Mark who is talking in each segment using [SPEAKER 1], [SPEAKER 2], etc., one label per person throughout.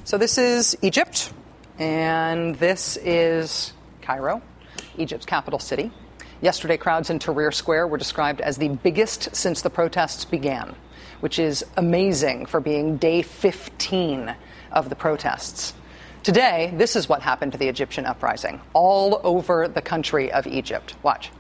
[SPEAKER 1] So this is Egypt, and this is Cairo, Egypt's capital city. Yesterday, crowds in Tahrir Square were described as the biggest since the protests began, which is amazing for being day 15 of the protests. Today, this is what happened to the Egyptian uprising all over the country of Egypt. Watch.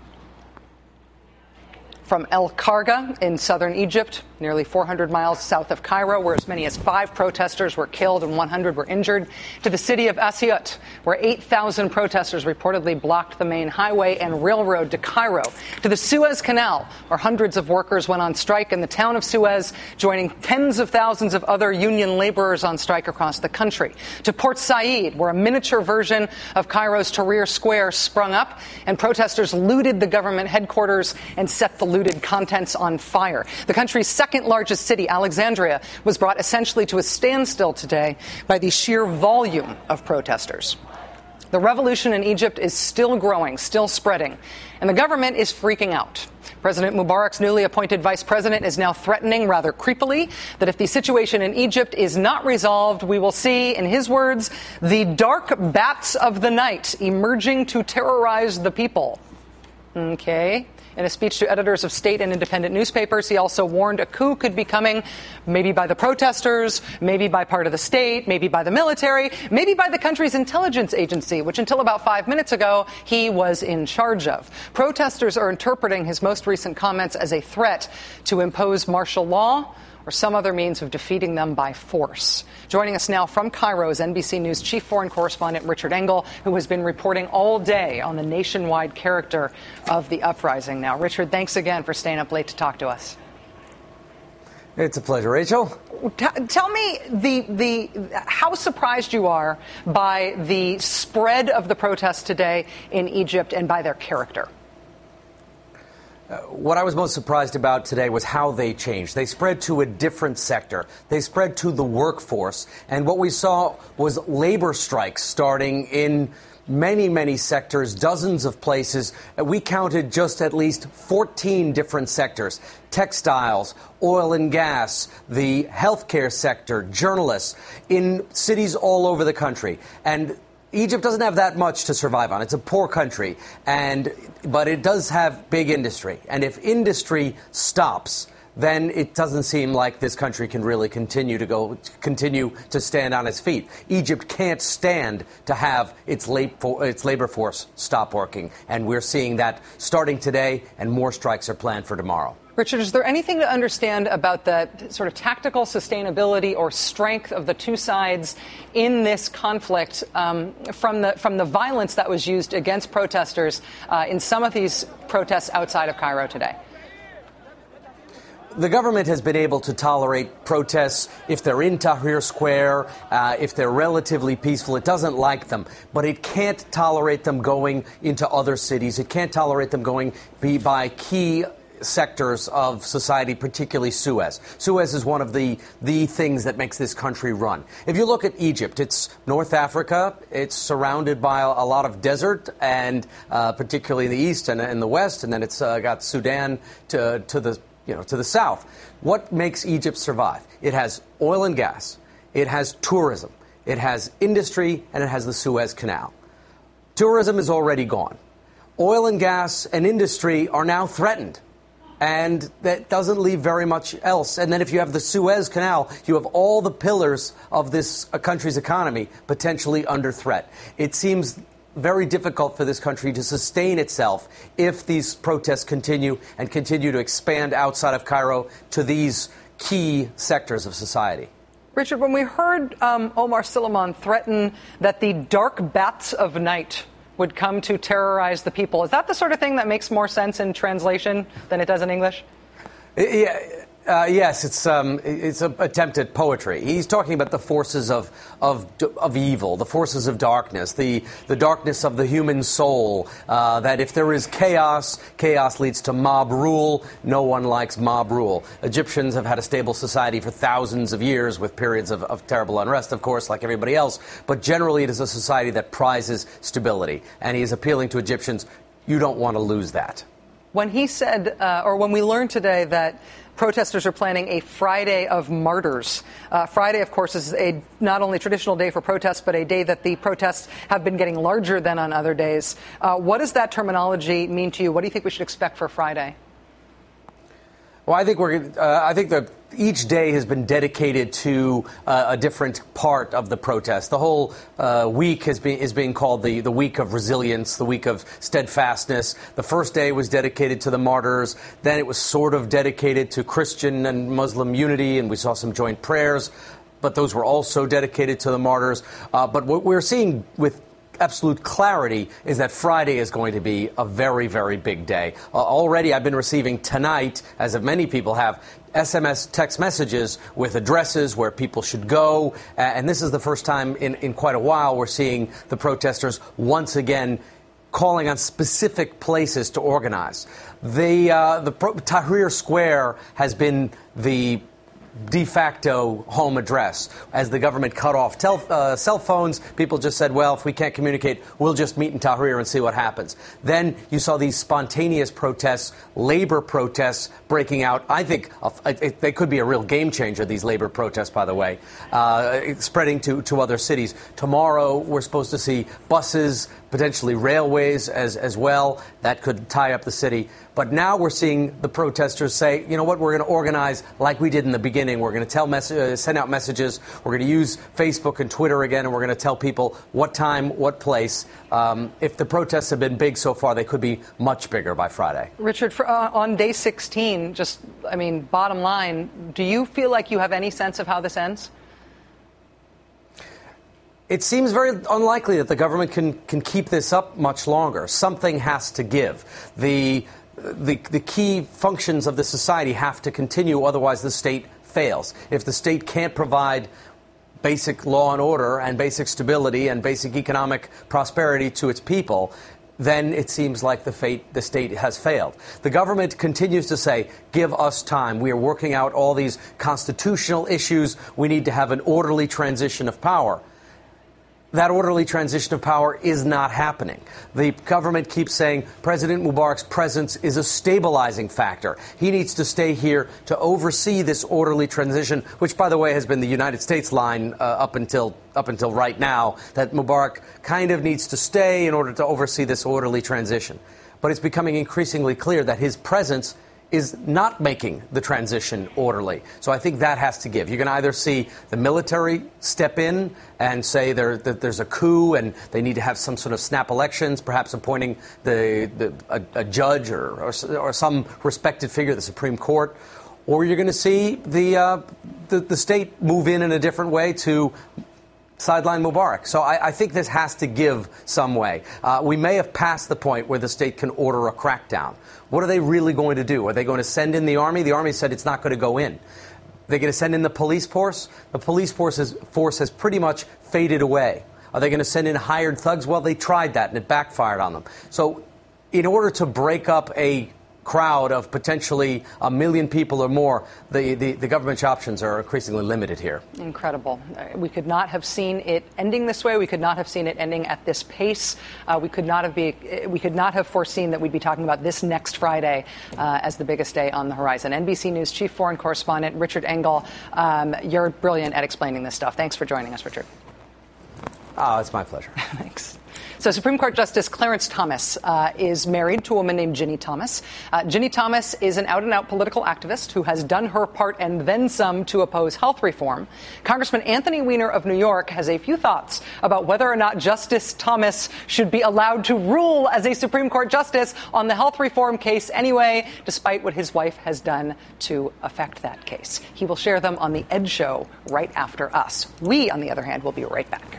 [SPEAKER 1] From El Karga in southern Egypt, nearly 400 miles south of Cairo, where as many as 5 protesters were killed and 100 were injured, to the city of Asyut, where 8,000 protesters reportedly blocked the main highway and railroad to Cairo, to the Suez Canal, where hundreds of workers went on strike in the town of Suez, joining tens of thousands of other union laborers on strike across the country, to Port Said, where a miniature version of Cairo's Tahrir Square sprung up, and protesters looted the government headquarters and set the looted contents on fire. The country's second largest city, Alexandria, was brought essentially to a standstill today by the sheer volume of protesters. The revolution in Egypt is still growing, still spreading, and the government is freaking out. President Mubarak's newly appointed vice president is now threatening rather creepily that if the situation in Egypt is not resolved, we will see, in his words, the dark bats of the night emerging to terrorize the people. Okay. In a speech to editors of state and independent newspapers, he also warned a coup could be coming, maybe by the protesters, maybe by part of the state, maybe by the military, maybe by the country's intelligence agency, which until about 5 minutes ago he was in charge of. Protesters are interpreting his most recent comments as a threat to impose martial law or some other means of defeating them by force. Joining us now from Cairo is NBC News chief foreign correspondent Richard Engel, who has been reporting all day on the nationwide character of the uprising. Now, Richard, thanks again for staying up late to talk to us.
[SPEAKER 2] It's a pleasure, Rachel.
[SPEAKER 1] Tell me how surprised you are by the spread of the protests today in Egypt and by their character.
[SPEAKER 2] What I was most surprised about today was how they changed. They spread to a different sector. They spread to the workforce. And what we saw was labor strikes starting in many, many sectors, dozens of places. We counted just at least 14 different sectors: textiles, oil and gas, the healthcare sector, journalists, in cities all over the country. And Egypt doesn't have that much to survive on. It's a poor country, but it does have big industry. And if industry stops, then it doesn't seem like this country can really continue to stand on its feet. Egypt can't stand to have its labor force stop working. And we're seeing that starting today, and more strikes are planned for tomorrow.
[SPEAKER 1] Richard, is there anything to understand about the sort of tactical sustainability or strength of the two sides in this conflict from the violence that was used against protesters in some of these protests outside of Cairo today?
[SPEAKER 2] The government has been able to tolerate protests if they're in Tahrir Square, if they're relatively peaceful. It doesn't like them, but it can't tolerate them going into other cities. It can't tolerate them going by key sectors of society, particularly Suez. Suez is one of the things that makes this country run. If you look at Egypt, it's North Africa. It's surrounded by a lot of desert, and particularly in the east and in the west, and then it's got Sudan to the south. What makes Egypt survive? It has oil and gas. It has tourism. It has industry, and it has the Suez Canal. Tourism is already gone. Oil and gas and industry are now threatened. And that doesn't leave very much else. And then if you have the Suez Canal, you have all the pillars of this country's economy potentially under threat. It seems very difficult for this country to sustain itself if these protests continue to expand outside of Cairo to these key sectors of society.
[SPEAKER 1] Richard, when we heard Omar Suleiman threaten that the dark bats of night would come to terrorize the people, is that the sort of thing that makes more sense in translation than it does in English?
[SPEAKER 2] Yes, it's an attempt at poetry. He's talking about the forces of evil, the forces of darkness, the darkness of the human soul, that if there is chaos leads to mob rule. No one likes mob rule. Egyptians have had a stable society for thousands of years with periods of terrible unrest, of course, like everybody else. But generally it is a society that prizes stability. And he is appealing to Egyptians, you don't want to lose that.
[SPEAKER 1] When he said, or when we learned today that protesters are planning a Friday of Martyrs. Friday, of course, is a not only traditional day for protests, but a day that the protests have been getting larger than on other days. What does that terminology mean to you? What do you think we should expect for Friday?
[SPEAKER 2] Well, I think that each day has been dedicated to a different part of the protest. The whole week is being called the week of resilience, the week of steadfastness. The first day was dedicated to the martyrs. Then it was sort of dedicated to Christian and Muslim unity, and we saw some joint prayers. But those were also dedicated to the martyrs. But what we're seeing with absolute clarity is that Friday is going to be a very, very big day. Already I've been receiving tonight, as of many people have, SMS text messages with addresses where people should go. And this is the first time in quite a while we're seeing the protesters once again calling on specific places to organize. Tahrir Square has been the de facto home address. As the government cut off cell phones, people just said, well, if we can't communicate, we'll just meet in Tahrir and see what happens. Then you saw these spontaneous protests, labor protests breaking out. I think they could be a real game changer, these labor protests, by the way, spreading to other cities. Tomorrow, we're supposed to see buses, potentially railways as well. That could tie up the city. But now we're seeing the protesters say, you know what, we're going to organize like we did in the beginning. We're going to send out messages. We're going to use Facebook and Twitter again, and we're going to tell people what time, what place. If the protests have been big so far, they could be much bigger by Friday.
[SPEAKER 1] Richard, on day 16, bottom line, do you feel like you have any sense of how this ends?
[SPEAKER 2] It seems very unlikely that the government can keep this up much longer. Something has to give. The key functions of the society have to continue, otherwise the state fails. If the state can't provide basic law and order and basic stability and basic economic prosperity to its people, then it seems like the state has failed. The government continues to say, give us time. We are working out all these constitutional issues. We need to have an orderly transition of power. That orderly transition of power is not happening. The government keeps saying President Mubarak's presence is a stabilizing factor. He needs to stay here to oversee this orderly transition, which, by the way, has been the United States line up until right now, that Mubarak kind of needs to stay in order to oversee this orderly transition. But it's becoming increasingly clear that his presence is not making the transition orderly. So I think that has to give. You can either see the military step in and say that there's a coup and they need to have some sort of snap elections, perhaps appointing a judge or some respected figure, the Supreme Court, or you're going to see the state move in a different way to sideline Mubarak. So I think this has to give some way. We may have passed the point where the state can order a crackdown. What are they really going to do? Are they going to send in the army? The army said it's not going to go in. They're going to send in the police force? The police force has pretty much faded away. Are they going to send in hired thugs? Well, they tried that and it backfired on them. So in order to break up a crowd of potentially 1 million people or more, the government's options are increasingly limited here.
[SPEAKER 1] Incredible. We could not have seen it ending this way. We could not have seen it ending at this pace. We could not have foreseen that we'd be talking about this next Friday as the biggest day on the horizon. NBC News chief foreign correspondent Richard Engel, you're brilliant at explaining this stuff. Thanks for joining us, Richard.
[SPEAKER 2] Oh, it's my pleasure.
[SPEAKER 1] Thanks. So Supreme Court Justice Clarence Thomas is married to a woman named Ginny Thomas. Ginny Thomas is an out-and-out political activist who has done her part and then some to oppose health reform. Congressman Anthony Weiner of New York has a few thoughts about whether or not Justice Thomas should be allowed to rule as a Supreme Court justice on the health reform case anyway, despite what his wife has done to affect that case. He will share them on The Ed Show right after us. We, on the other hand, will be right back.